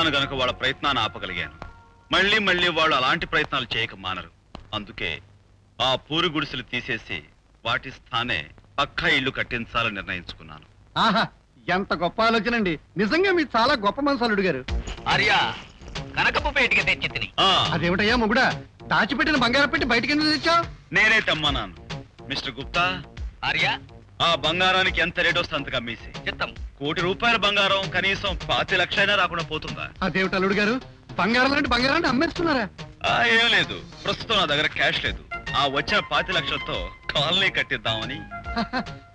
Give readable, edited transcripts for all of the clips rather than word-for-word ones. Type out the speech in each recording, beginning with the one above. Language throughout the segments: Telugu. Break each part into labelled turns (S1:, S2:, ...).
S1: ఉన్నాను గనుక వాళ్ళ ప్రయత్నాన్ని ఆపగలిగాను. మళ్ళీ మళ్ళీ వాళ్ళు అలాంటి ప్రయత్నాలు చేయక మానరు. అందుకే ఆ పూరి గుడిసెలు తీసేసి వాటి స్థానే పక్కా ఇల్లు కట్టించాలని నిర్ణయించుకున్నాను.
S2: ఆహా, ఎంత గొప్ప ఆలోచన అండి. నిజంగా మీరు చాలా గొప్ప మనసు అల్లుడు గారు.
S3: ఆర్యా కనకపు పేటికి తెచ్చి
S2: అదేమిటయ్యా మొగుడా, దాచిపెట్టిన బంగారం పెట్టి బయటికి ఎందుకు తెచ్చావు?
S1: నేనే తెమ్మన్నాను. మిస్టర్ గుప్తా,
S3: ఆర్యా
S1: ఆ బంగారానికి ఎంత రేట్ వస్తే అంతగా అమ్మేసి
S3: చిత్తం.
S1: ₹1,00,00,000 బంగారం కనీసం 25,00,000 రాకుండా పోతుందా?
S2: అదేమిటి అల్లుడు గారు, బంగారం లాంటి బంగారాన్ని అమ్మేస్తున్నారా?
S1: ఏం లేదు, ప్రస్తుతం నా దగ్గర క్యాష్ లేదు. ఆ వచ్చిన 25,00,000తో కాలనీ కట్టిద్దామని.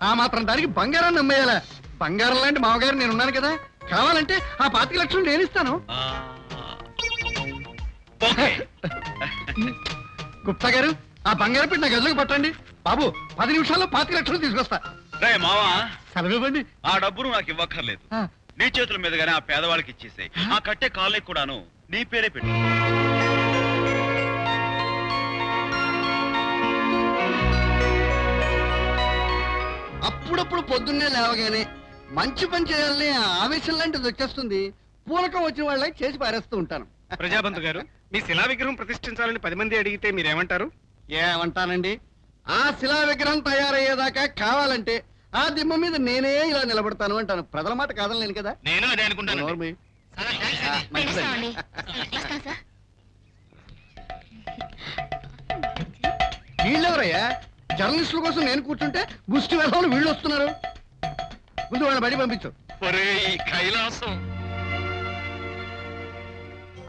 S2: ఆ మాత్రం దానికి బంగారాన్ని అమ్మేయాలా? బంగారం లాంటి మామగారు నేను ఉన్నాను కదా, కావాలంటే ఆ 25,00,000 నేను ఇస్తాను. గుప్తా గారు, ఆ బంగారం పెట్టి నా గదిలోకి పట్టండి బాబు. 10 నిమిషాల్లో 25,00,000 తీసుకొస్తా.
S1: రే మావా,
S2: సెలవివ్వండి.
S1: ఆ డబ్బును నాకు ఇవ్వక్కర్లేదు. నీ చేతుల మీదుగానే ఆ పేదవాళ్ళకి ఇచ్చేసాయి. ఆ కట్టే కాలనీ కూడాను నీ పేరే పెట్టు.
S2: అప్పుడప్పుడు పొద్దున్నే లేవగానే మంచి పని చేయాలని ఆవేశం లాంటిది వచ్చేస్తుంది. పూనకం వచ్చిన వాళ్ళకి చేసి పారేస్తూ ఉంటాను.
S4: ప్రజాబంధు గారు, మీ శిలా విగ్రహం ప్రతిష్ఠించాలని 10 మంది అడిగితే మీరేమంటారు?
S2: ఏమంటానండి, ఆ శిలా విగ్రహం తయారయ్యేదాకా కావాలంటే ఆ దిమ్మ మీద నేనే ఇలా నిలబడతాను అంటాను. ప్రజల మాట కాదనలేను కదా.
S3: నేను అదే అనుకుంటాను.
S2: వీళ్ళెవరయ్యా? జర్నలిస్టుల కోసం నేను కూర్చుంటే ముష్టి వేళలు వీళ్ళు వస్తున్నారు. ముందు వాళ్ళ బడి పంపించు.
S3: కైలాసం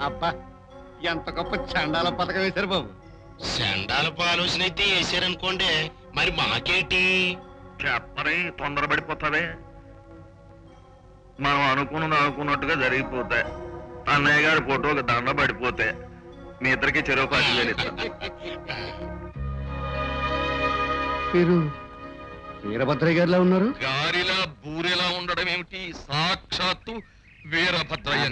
S2: అబ్బా, ఎంత గొప్ప చండాల పథకం వేశారు బాబు.
S3: చండాలపు ఆలోచన అయితే వేసారనుకోండి, మరి మాకేంటి
S5: చెప్పని తొందరపడిపోతావే. మనం అనుకున్నట్టుగా జరిగిపోతాయి. అన్నయ్య గారి ఫోటోకి దండ పడిపోతే మీ ఇద్దరికి చెరువు 10,000 ఇస్తా.
S2: మీరు వీరభద్రయ్య గారిలా ఉన్నారు.
S5: గారిలా బూరెలా ఉండడం ఏమిటి? సాక్షాత్తు వీరభద్రయ్య.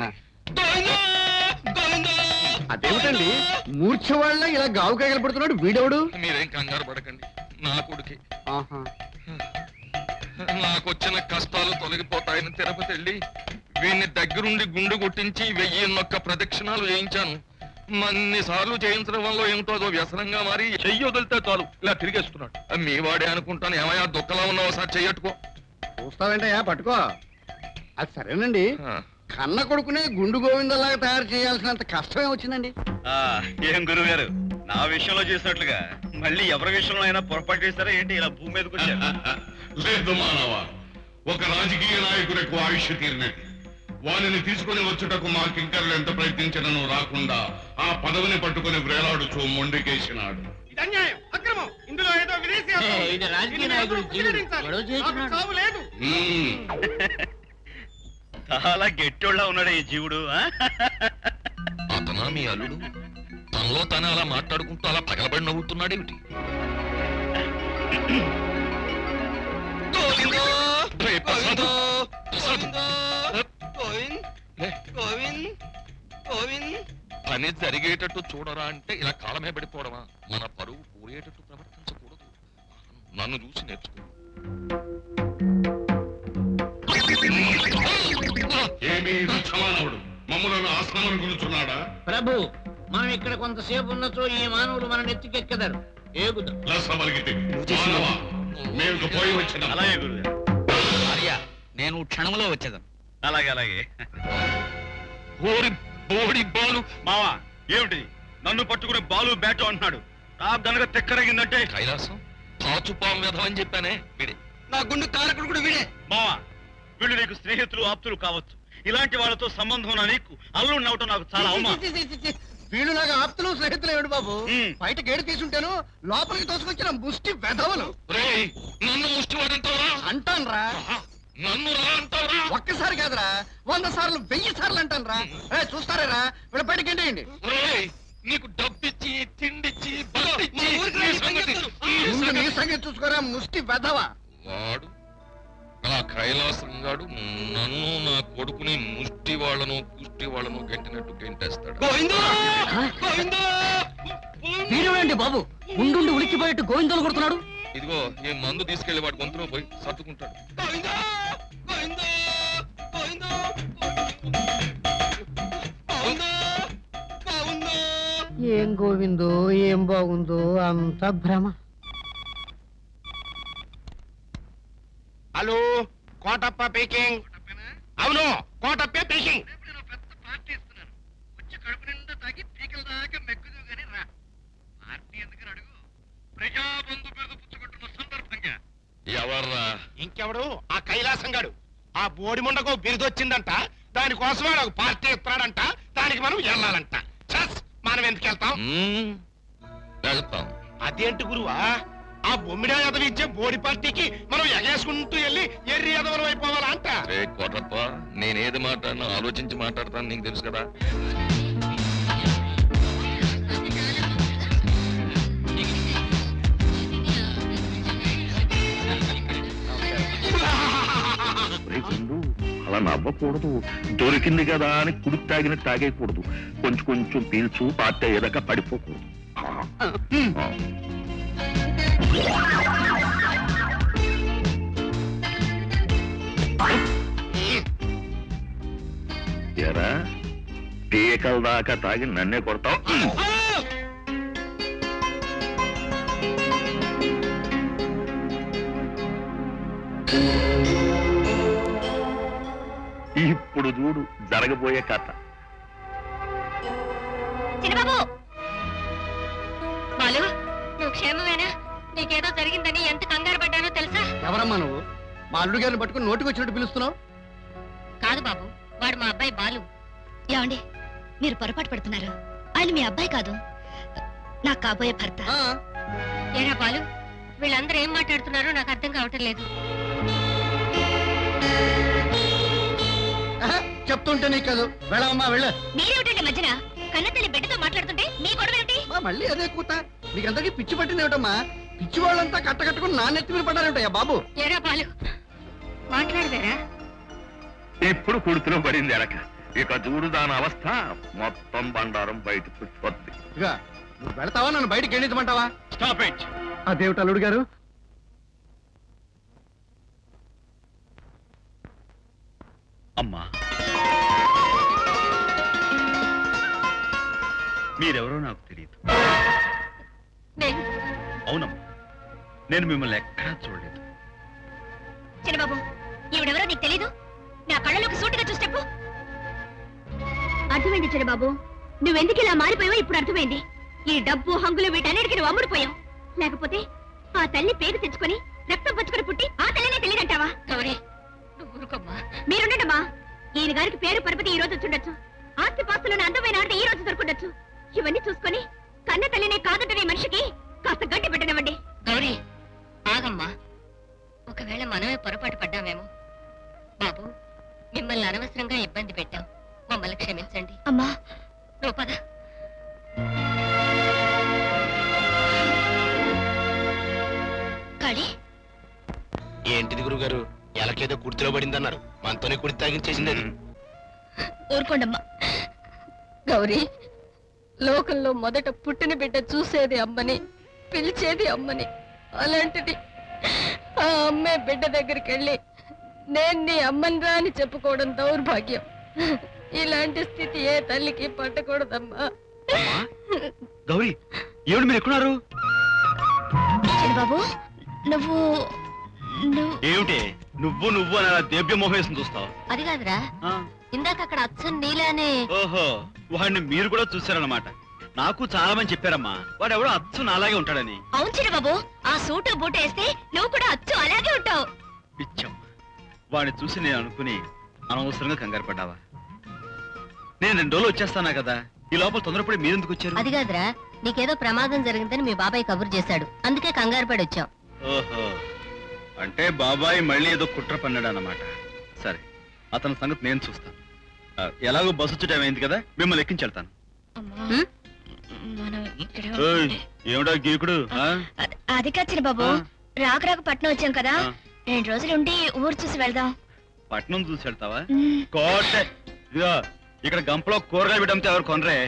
S2: అదేమిటండి, మూర్ఛ వాళ్ళ ఇలా గావు కాగలపడుతున్నాడు వీడెవడు?
S5: మీరేం కంగారు పడకండి, నా కొడుకి. నాకొచ్చిన కష్టాలు తొలగిపోతాయని తిరుపతి వెళ్ళి వీడిని దగ్గరుండి గుండు కొట్టించి 1001 ప్రదక్షిణాలు చేయించాను. అన్నిసార్లు చేయించడం వల్ల ఏమిటో అదో వ్యసనంగా మారి చెయ్యి వదిలితే చాలు ఇలా తిరిగేస్తున్నాడు. మీ వాడే అనుకుంటాను. ఏమయ్యా దుఃఖలా ఉన్నావు, ఒకసారి చెయ్యట్టుకో.
S2: చూస్తావేంటయ్యా, పట్టుకో. అది సరేనండి, కన్న కొడుకునే గుండు గోవిందలాగా తయారు చేయాల్సినంత కష్టమే వచ్చిందండి.
S1: ఏం గురువు గారు, నా విషయంలో చేసినట్లుగా మళ్ళీ ఎవరి విషయంలో అయినా పొరపాటు చేస్తారా ఏంటి? ఇలా భూమి మీదకి వచ్చారు.
S6: లేదు మానవ, ఒక రాజకీయ నాయకులకు ఆయుష్ తీరినట్టు వారిని తీసుకుని వచ్చుటకు మా కింకర్లు ఎంత ప్రయత్నించినను రాకుండా ఆ పదవిని పట్టుకుని వేలాడుచూ మొండికేసినాడు.
S4: ఇందులో ఏదో విదేశీ
S1: చాలా గెట్టోళ్ళ ఉన్నాడు ఈ జీవుడు.
S5: అతనా మీ అల్లుడు? తనలో తనే అలా మాట్లాడుకుంటూ అలా పగలబడి నవ్వుతున్నాడేమిటి? పని జరిగేటట్టు చూడరా అంటే ఇలా కాలమే పడిపోవడమా? మన పరువు పోయేటట్టు ప్రవర్తించకూడదు. నన్ను చూసి నేర్చుకో.
S6: ఏమీ రుచమానవుడు మమ్మలను ఆశ్రమం గురుచున్నాడా?
S3: ప్రభు, మనం ఇక్కడ కొంతసేపు ఉన్నచో ఈ మానవులు మన నెత్తికెక్కదారు.
S6: మేము పోయి వచ్చినాం.
S1: అలాగే గురువు.
S3: ఆర్య, నేను క్షణంలో వచ్చేదాం.
S1: అలాగే అలాగే.
S5: బాలు
S1: మావా, ఏమిటి నన్ను పట్టుకుని బాలు బ్యాట్ అంటున్నాడు? నా గనక తెక్కరగిందంటే
S5: కైలాసం తాచుపాం వ్యధం అని చెప్పానే వీడే.
S2: నా గుండు కారకుడు కూడా వీడే.
S1: మావా, వీళ్ళు నీకు స్నేహితులు ఆప్తులు కావచ్చు. ఇలాంటి వాళ్ళతో సంబంధం ఉన్న నీకు అల్లుడు నవ్వటం నాకు చాలా అవమానం.
S2: వీళ్ళు నాకు ఆప్తులు స్నేహితులు ఏమిటి బాబు? బయట గేడు తీసుంటాను, లోపలికి తోసుకొచ్చిన ముష్టి వెధవలు.
S5: నన్ను ముష్టివాడంటావా?
S2: అంటాన్రా.
S5: నన్ను రా అంటావా?
S2: ఒక్కసారి కాదురా, 100 సార్లు 1000 సార్లు అంటాన్రా. చూస్తారా, వీళ్ళ బయటకి ఏంటండి?
S5: నీకు డబ్బిచ్చి తిండిచ్చి
S2: నీ సంగతి చూసుకోరా ముష్టి వెధవ.
S5: వాడు ఆ కైలాసం గాడు నన్ను నా కొడుకుని ముష్టి వాళ్ళను పుష్టి వాళ్ళను గెంటినట్టు గెంటేస్తాడు.
S2: వీరేంటి బాబు, ఉండుండి ఉలిక్కిపోయేట్టు గోవిందలు కొడుతున్నాడు?
S5: ఇదిగో ఈ మందు తీసుకెళ్లి వాడి గొంతులో పోయి సర్దుకుంటాడు.
S2: ఏం గోవిందో ఏం బాగుందో అంత భ్రమ.
S4: Hello, Kotappa Peking. అవును, కోటప్పే పీకింగ్.
S5: ఎవర్రా?
S4: ఇంకెవడు? ఆ కైలాసం గాడు. ఆ బోడిముండకు బిరుదొచ్చిందంట, దానికోసం వాడు ఒక పార్టీ ఇస్తున్నాడంట, దానికి మనం వెళ్ళాలంట. మనం ఎందుకు వెళ్తాం?
S5: వెళ్తాం.
S4: అదేంటి గురువా, ఆ బొమ్మిడా ఎదవి ఇచ్చే బోడి పార్టీకి మనం ఎగేసుకుంటూ వెళ్ళి ఎర్రి ఎదవలం అయిపోవాలా అంట.
S5: రే కోటప్ప, నేనేది మాట్లాడినా ఆలోచించి మాట్లాడతాను, నీకు తెలుసు కదా.
S7: అలా నవ్వకూడదు. దొరికింది కదా అని కుడి తాగిన తాగేయకూడదు. కొంచెం కొంచెం పీల్చు, పార్టీ ఏదక పడిపోకూడదు. ఎరా, పీకల దాకా తాగి నన్నే కొడతావు. ఇప్పుడు చూడు జరగబోయే కథ.
S8: చిన్నబాబు, బాలు, నువ్వు క్షేమమేనా? నీకేదో జరిగిందని ఎంత కంగారు పడ్డానో తెలుసా?
S2: ఎవరమ్మా నువ్వు? మా అల్లుడు గారిని పట్టుకుని నోటికి వచ్చినట్టు పిలుస్తున్నావు?
S8: కాదు బాబు, వాడు మా అబ్బాయి బాలు. ఏమండి, మీరు పొరపాటు పడుతున్నారు. ఆయన మీ అబ్బాయి కాదు, నాకు కాబోయే భర్త. ఏరా బాలు, వీళ్ళందరూ ఏం మాట్లాడుతున్నారో నాకు అర్థం కావటం లేదు.
S2: చెప్తుంటే నీకు కాదు, వెళ్ళమ్మా వెళ్ళ.
S8: మీరేమిటండి మధ్యన కన్నతల్లి బిడ్డతో మాట్లాడుతుంటే మీ గొడవ ఏమిటి?
S2: మళ్ళీ అదే కూత. మీకందరికీ పిచ్చి పట్టింది ఏమిటమ్మా? పిచ్చి వాళ్ళంతా కట్టుకుని నా నెత్తి మీద పడ్డారేమిటయ్యా బాబు?
S8: ఏరా బాలు, మాట్లాడదారా?
S7: ఇప్పుడు కుడుతులో పడింది ఎరక. ఇక చూడు దాని అవస్థ. మొత్తం బండారం బయటకు వస్తుంది.
S2: ఇక నువ్వు వెళతావా, నన్ను బయటకి ఎండించమంటావా?
S1: Stop it.
S2: అదేమిటి అల్లుడు గారు?
S1: అమ్మా, మీరెవరో నాకు తెలియదు. అవునమ్మా, నేను మిమ్మల్ని ఎక్కడా చూడలేదు.
S8: చిన్నబాబు, ఈవిడెవరో నీకు తెలీదు? నా కళ్ళలోకి సూటిగా చూసేపు. అర్థమైంది చిన్నబాబు, నువ్వెందుకు ఇలా మారిపోయావో ఇప్పుడు అర్థమైంది. ఈ డబ్బు హంగులు వీటన్నిటికీ నువ్వు అమ్ముడుపోయావు. లేకపోతే ఆ తల్లి పేరు తెచ్చుకొని రక్తం పంచుకొని పుట్టి ఆ తల్లినే తెలియదంటావా? మీరుండమ్మా. ఈయన గారికి పేరు పరపతి ఈ రోజు వచ్చుండొచ్చు, ఆస్తి పాస్తులను అందమైన ఆడది ఈ రోజు దొరుకుండొచ్చు. ఇవన్నీ చూసుకొని కన్న తల్లినే కాదంటే మనిషికి కాస్త గడ్డి పెట్టనివ్వండి. గౌరీ, ఆగమ్మా. ఒకవేళ మనమే పొరపాటు పడ్డామేమో. బాబు, మిమ్మల్ని అనవసరంగా ఇబ్బంది పెట్టాం, మమ్మల్ని క్షమించండి. అమ్మా, నువ్వు పద. కాళీ,
S4: ఏంటిది గురుగారు, ఎలాకేదో కుర్తిలో పడిందన్నారు, మనతోనే కుడి తాగించేసింది.
S8: ఊరుకోండమ్మా. గౌరీ, లోకంలో మొదట పుట్టిన బిడ్డ చూసేది అమ్మని, పిలిచేది అమ్మని. అలాంటిది ఆ అమ్మే బిడ్డ దగ్గరికి వెళ్ళి నేను నీ అమ్మనిరా అని చెప్పుకోవడం దౌర్భాగ్యం. ఇలాంటి స్థితి ఏ తల్లికి పట్టకూడదమ్మా.
S1: గౌరీ, ఏమిటి మీరు ఎక్కడున్నారు?
S8: బాబు, నువ్వు
S1: ఏమిటి నువ్వు అని అలా దేవ్య మోహేసం చూస్తావు?
S8: అది కాదురా, ఇందాక అక్కడ అచ్చం నీలానే.
S1: ఓహో, వాడిని మీరు కూడా చూశారన్నమాట. నాకు చాలా మంది చెప్పారమ్మా, వాడు ఎవడో అచ్చు నాలాగే ఉంటాడని.
S8: అవును చిన్న బాబు, ఆ సూటు బూట వేస్తే నువ్వు కూడా అచ్చు అలాగే ఉంటావు.
S1: పిచ్చం, వాడిని చూసి నేను అనుకుని అనవసరంగా కంగారు పడ్డావా? నేను 2 రోజులు వచ్చేస్తానా కదా, ఈ లోపల తొందరపడి మీరెందుకు వచ్చారు?
S8: అది కాదురా, నీకేదో ప్రమాదం జరిగిందని మీ బాబాయ్ కబురు చేశాడు, అందుకే కంగారు పడి వచ్చాం.
S1: ఓహో, అంటే బాబాయ్ మళ్ళీ ఏదో కుట్ర పన్నాడు అన్నమాట. సరే, అతని సంగతి నేను చూస్తాను. ఎలాగో బస్సు వచ్చే టైం అయింది కదా, మిమ్మల్ని ఎక్కించెళ్తాను. ఏమిటా గీకుడు?
S8: అది కాదు బాబు, రాక పట్నం వచ్చాం కదా, 2 రోజులు ఉండి ఊరు చూసి వెళ్దాం.
S1: పట్నం చూసి వెళ్తావా? కోటే, ఇదిగో ఇక్కడ గంపలో కూరగాయలు పెట్టంతే ఎవరు కొనరే?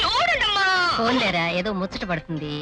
S8: చూడండమ్మా. ఫోన్లేరా, ఏదో ముచ్చట పడుతుంది.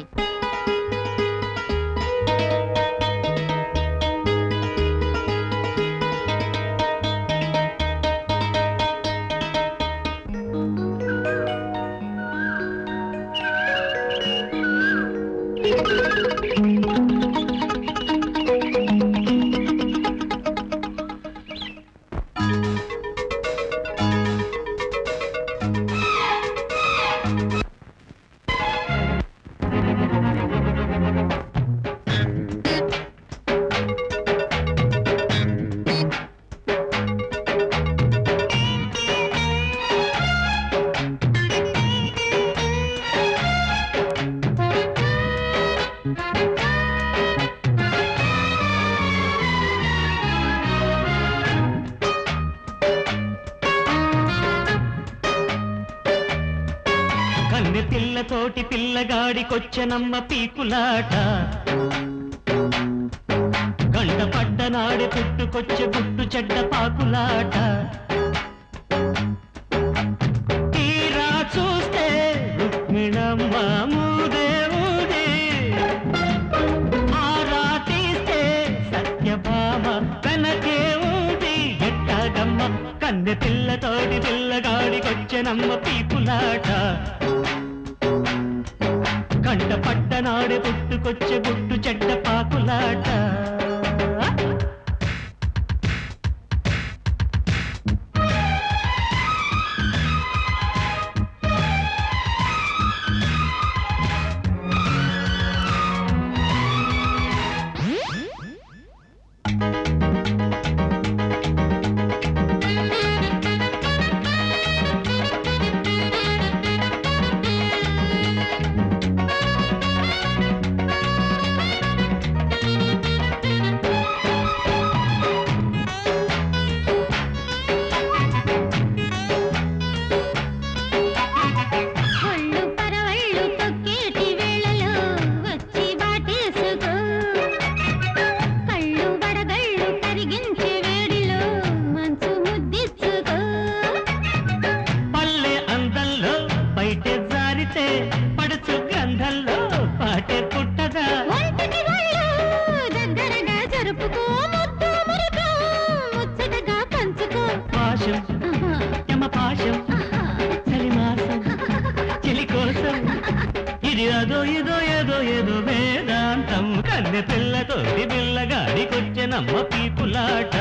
S9: తోటి పిల్లగాడికొచ్చనమ్మ పీకులాట గంట పడ్డనాడే పుట్టుకొచ్చే గుట్టు చెడ్డ పాకులాట తీరా చూస్తే రుక్మిణమ్మ మూదేవుడే ఆరా తీస్తే సత్యభామ కనకే ఊది ఎట్టాగమ్మ కన్నె పిల్లతోటి పిల్లగాడికొచ్చనమ్మ పీకులాట గంట పట్టనాడే పుట్టుకొచ్చే గుట్టు చెడ్డ పాకులాట పిల్లతోటి పిల్లగాడికొచ్చనమ్మ పీపులాట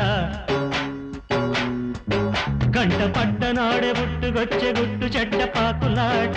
S9: గంట పట్టనాడే పుట్టుకొచ్చే గుట్టు చెడ్డ పాకులాట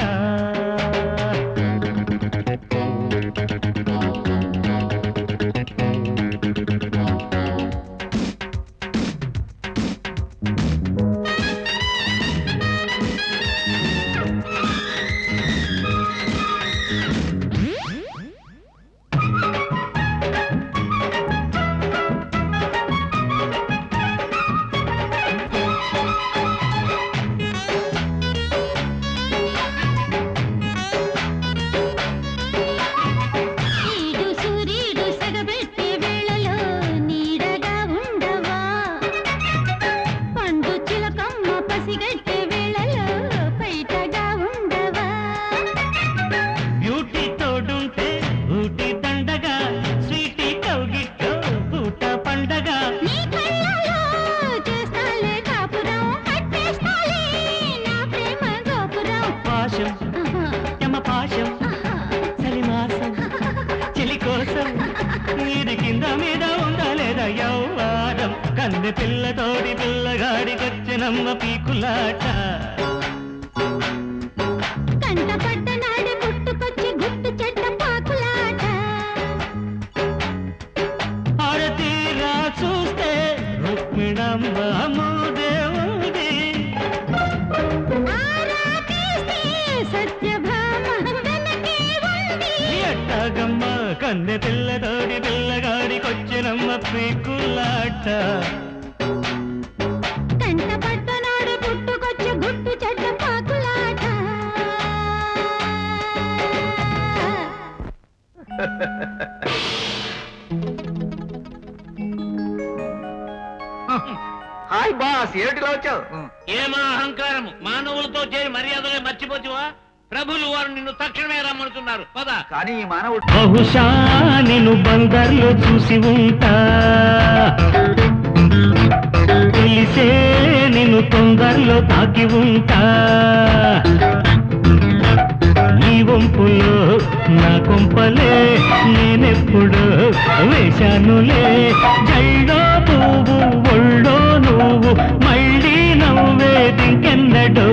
S9: కన్నె పిల్లతోటి పిల్లగాడికొచ్చనమ్మ పీకులాట కంట పడ్డనాడే పుట్టుకొచ్చి గుట్టు చెడ్డ పాకులాట ఆరతీరా చూస్తే రుక్మిణమ్మ మూదేవుడి ఆరా తీస్తే సత్యభామ వెనకే ఉంది ఎట్టాగమ్మ కన్నె పిల్లతోటి పిల్లగాడికొచ్చనమ్మ పీకులాట కంట పట్టనాడు పుట్టుకొచ్చే గుట్టు చెడ్డ పాకులాట
S10: హాయ్ బాస్ ఏమిటిలా వచ్చావు
S3: ఏమా అహంకారము మానవులతో చేరి మర్యాదలే మర్చిపోతువా ప్రభులు వారు నిన్ను తక్షణమే రమ్మంటున్నారు పద
S10: కానీ ఈ మానవుడు
S9: బహుశా నేను బందర్లో చూసి ఉంటా తెలిసే నేను తొందరలో తాకి ఉంటా నీ వంపులో నా కొంపలే నేనెప్పుడు వేశానులే జైలో పువ్వు ఒళ్ళో నువ్వు మళ్ళీ నవ్వేదింకెన్నడు